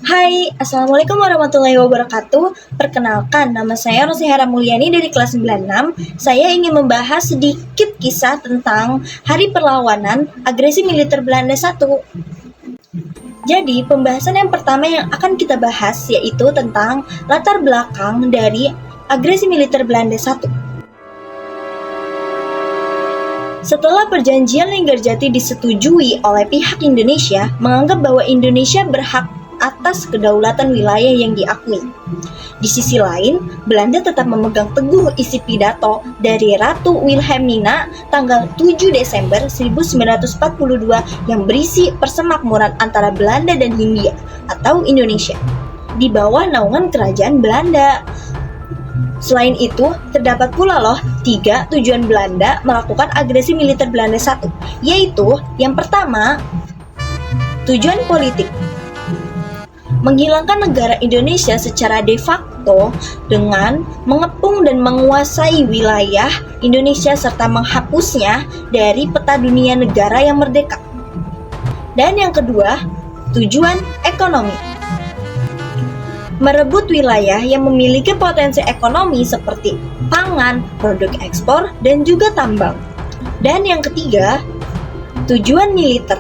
Hai, Assalamualaikum warahmatullahi wabarakatuh. Perkenalkan, nama saya Rosihara Mulyani dari kelas 96. Saya ingin membahas sedikit kisah tentang Hari Perlawanan Agresi Militer Belanda I. Jadi, pembahasan yang pertama yang akan kita bahas yaitu tentang latar belakang dari agresi militer Belanda I. Setelah perjanjian Linggarjati disetujui oleh pihak Indonesia, menganggap bahwa Indonesia berhak atas kedaulatan wilayah yang diakui. Di sisi lain, Belanda tetap memegang teguh isi pidato dari Ratu Wilhelmina tanggal 7 Desember 1942 yang berisi persemakmuran antara Belanda dan Hindia atau Indonesia di bawah naungan kerajaan Belanda. Selain itu, terdapat pula 3 tujuan Belanda melakukan agresi militer Belanda I, yaitu yang pertama, tujuan politik. Menghilangkan negara Indonesia secara de facto dengan mengepung dan menguasai wilayah Indonesia serta menghapusnya dari peta dunia negara yang merdeka. Dan yang kedua, tujuan ekonomi. Merebut wilayah yang memiliki potensi ekonomi seperti pangan, produk ekspor, dan juga tambang. Dan yang ketiga, tujuan militer.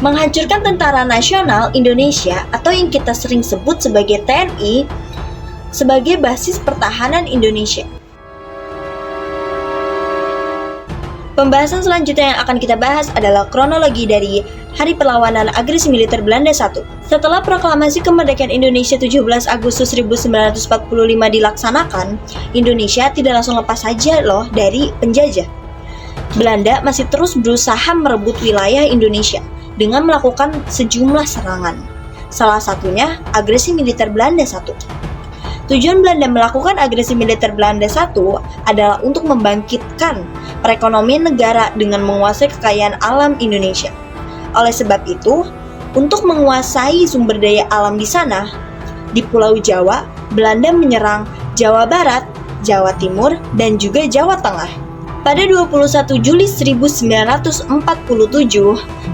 Menghancurkan Tentara Nasional Indonesia atau yang kita sering sebut sebagai TNI sebagai basis pertahanan Indonesia. Pembahasan selanjutnya yang akan kita bahas adalah kronologi dari Hari Perlawanan Agresi Militer Belanda I. Setelah proklamasi kemerdekaan Indonesia 17 Agustus 1945 dilaksanakan, Indonesia tidak langsung lepas saja dari penjajah. Belanda masih terus berusaha merebut wilayah Indonesia dengan melakukan sejumlah serangan. Salah satunya agresi militer Belanda I. Tujuan Belanda melakukan agresi militer Belanda I adalah untuk membangkitkan perekonomian negara dengan menguasai kekayaan alam Indonesia. Oleh sebab itu, untuk menguasai sumber daya alam di sana, di Pulau Jawa, Belanda menyerang Jawa Barat, Jawa Timur, dan juga Jawa Tengah. Pada 21 Juli 1947,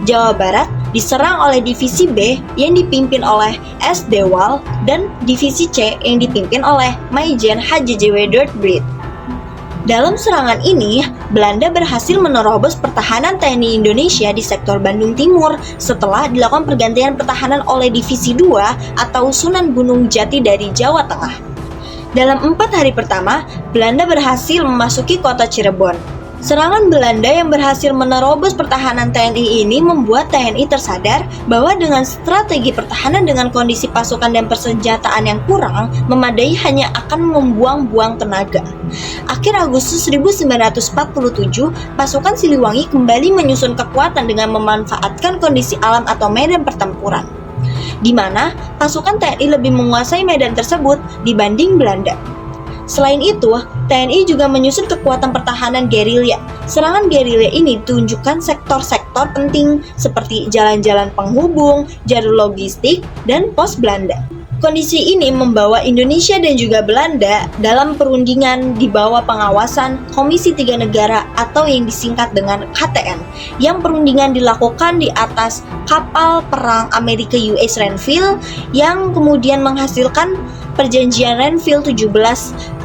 Jawa Barat diserang oleh Divisi B yang dipimpin oleh S. Dewal dan Divisi C yang dipimpin oleh Maijen HJJW Dortbrit. Dalam serangan ini, Belanda berhasil menerobos pertahanan TNI Indonesia di sektor Bandung Timur setelah dilakukan pergantian pertahanan oleh Divisi 2 atau Sunan Gunung Jati dari Jawa Tengah. Dalam 4 hari pertama, Belanda berhasil memasuki kota Cirebon. Serangan Belanda yang berhasil menerobos pertahanan TNI ini membuat TNI tersadar bahwa dengan strategi pertahanan dengan kondisi pasukan dan persenjataan yang kurang memadai hanya akan membuang-buang tenaga. Akhir Agustus 1947, pasukan Siliwangi kembali menyusun kekuatan dengan memanfaatkan kondisi alam atau medan pertempuran, di mana pasukan TNI lebih menguasai medan tersebut dibanding Belanda. Selain itu, TNI juga menyusun kekuatan pertahanan gerilya. Serangan gerilya ini tunjukkan sektor-sektor penting seperti jalan-jalan penghubung, jalur logistik, dan pos Belanda. Kondisi ini membawa Indonesia dan juga Belanda dalam perundingan di bawah pengawasan Komisi Tiga Negara atau yang disingkat dengan KTN, yang perundingan dilakukan di atas kapal perang Amerika USS Renville yang kemudian menghasilkan Perjanjian Renville 17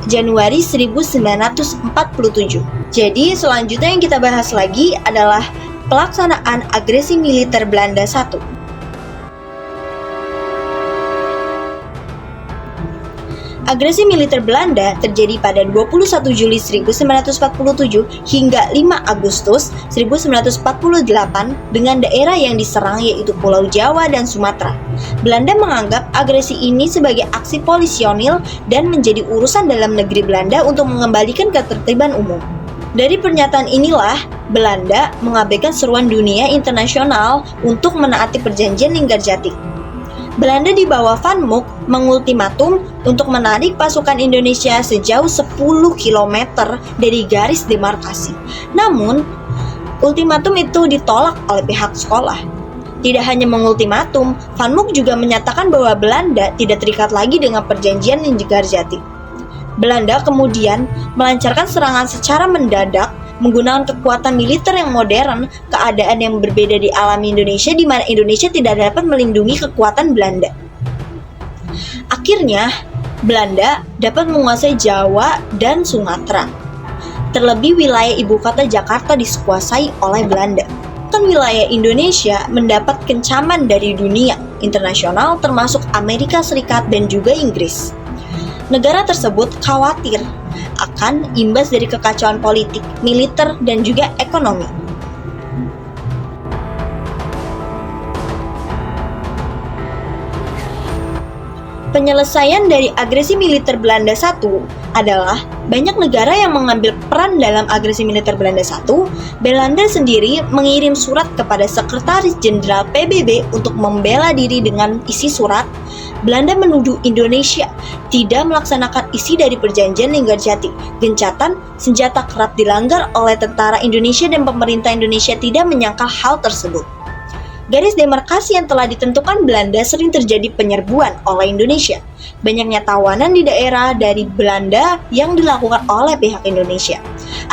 Januari 1947. Jadi selanjutnya yang kita bahas lagi adalah pelaksanaan agresi militer Belanda I. Agresi militer Belanda terjadi pada 21 Juli 1947 hingga 5 Agustus 1948 dengan daerah yang diserang yaitu Pulau Jawa dan Sumatera. Belanda menganggap agresi ini sebagai aksi polisionil dan menjadi urusan dalam negeri Belanda untuk mengembalikan ketertiban umum. Dari pernyataan inilah, Belanda mengabaikan seruan dunia internasional untuk menaati perjanjian Linggarjati. Belanda di bawah Van Mook mengultimatum untuk menarik pasukan Indonesia sejauh 10 km dari garis demarkasi. Namun, ultimatum itu ditolak oleh pihak sekolah. Tidak hanya mengultimatum, Van Mook juga menyatakan bahwa Belanda tidak terikat lagi dengan perjanjian Linggarjati. Belanda kemudian melancarkan serangan secara mendadak menggunakan kekuatan militer yang modern, keadaan yang berbeda dialami Indonesia di mana Indonesia tidak dapat melindungi kekuatan Belanda. Akhirnya, Belanda dapat menguasai Jawa dan Sumatera. Terlebih wilayah ibu kota Jakarta dikuasai oleh Belanda. Kan wilayah Indonesia mendapat kencaman dari dunia internasional termasuk Amerika Serikat dan juga Inggris. Negara tersebut khawatir akan imbas dari kekacauan politik, militer, dan juga ekonomi. Penyelesaian dari agresi militer Belanda I adalah banyak negara yang mengambil peran dalam agresi militer Belanda I. Belanda sendiri mengirim surat kepada Sekretaris Jenderal PBB untuk membela diri. Dengan isi surat, Belanda menuduh Indonesia tidak melaksanakan isi dari perjanjian Linggarjati. Gencatan senjata kerap dilanggar oleh tentara Indonesia dan pemerintah Indonesia tidak menyangkal hal tersebut. Garis demarkasi yang telah ditentukan Belanda sering terjadi penyerbuan oleh Indonesia. Banyaknya tawanan di daerah dari Belanda yang dilakukan oleh pihak Indonesia.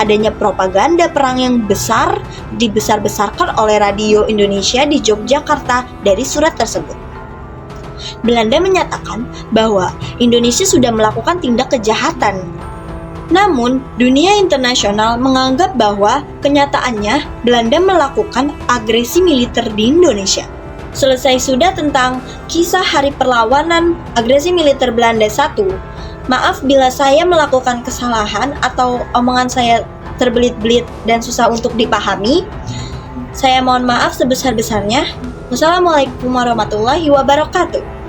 Adanya propaganda perang yang besar dibesar-besarkan oleh radio Indonesia di Yogyakarta dari surat tersebut. Belanda menyatakan bahwa Indonesia sudah melakukan tindak kejahatan. Namun, dunia internasional menganggap bahwa kenyataannya Belanda melakukan agresi militer di Indonesia. Selesai sudah tentang kisah hari perlawanan agresi militer Belanda I. Maaf bila saya melakukan kesalahan atau omongan saya terbelit-belit dan susah untuk dipahami. Saya mohon maaf sebesar-besarnya. Wassalamualaikum warahmatullahi wabarakatuh.